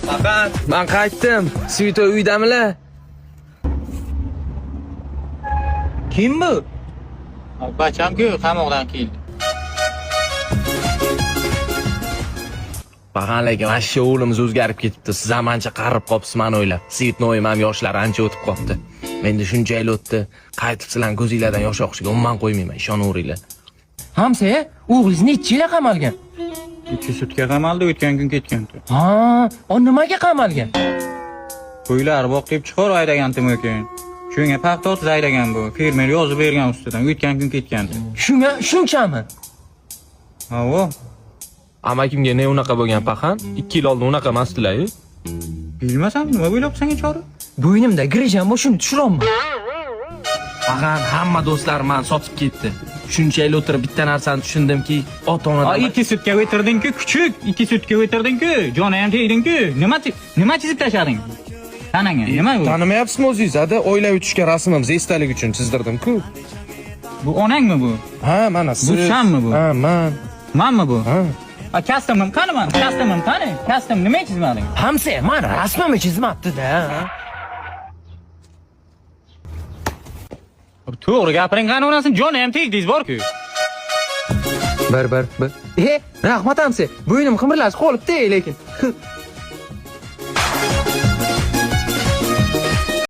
Faqat men qaytdim. Svito uydamilar? Kim bu? Bacham-ku qamoqdan keldi. Bag'anlarga vashsha o'g'limiz o'zgarib ketibdi. Siz ham ancha qarib qopsiz meni o'ylab. Svitnoy ham yoshlari ancha o'tib qopti. Menda shuncha yil o'tdi. Qaytib sizlarning ko'zinglardan yosh oqishiga umuman qo'ymayman, ishonaveringlar. Hamsa, o'g'lingiz necha yil qamalgan? 2 sutka qamaldi, o'tgan kun ketgan. Ha, o nimaga qamalgan? Qo'ylar boq deb chiqar aydagan ekan. Shunga paxta o'tib aydagan bu. Fermer yozib bergan ustidan, o'tgan kun ketgan. Shunchami? Ha, o. Amakimga ne unaqa bo'lgan paxan? 2 yil oldin unaqa emasdilar-ku. Bilmasam, nima bo'lyapsan chora? Bo'ynimda grijam bor, shuni tushiraman. Paxan hamma do'stlarim meni sotib ketdi. Shuncha yil o'tirib bitta narsani tushundimki, ota-onadan 2 sutka o'tirding-ku, kuchuk. 2 sutka o'tirding-ku, joni ham tegding-ku. Nima chizib tashlading? Tananga, nima bu? Tanimayapsizmi o'zingiz? Ada o'ylab o'tishga rasmimiz esdalik uchun chizdirdim-ku. Bu onangmi bu? Ha, mana siz. Bu shammi bu? Ha, men. Menmi bu? Ha. Kastimim qani men? Kastimim qani? Kastim nima chizmading? Hamsa, men rasmimni chizmabdi-da. To'g'ri gapiring qani unasin, joni ham tegdingiz bor-ku. Bir. Rahmat hamsa, bo'ynim qimirlashib qolibdi, lekin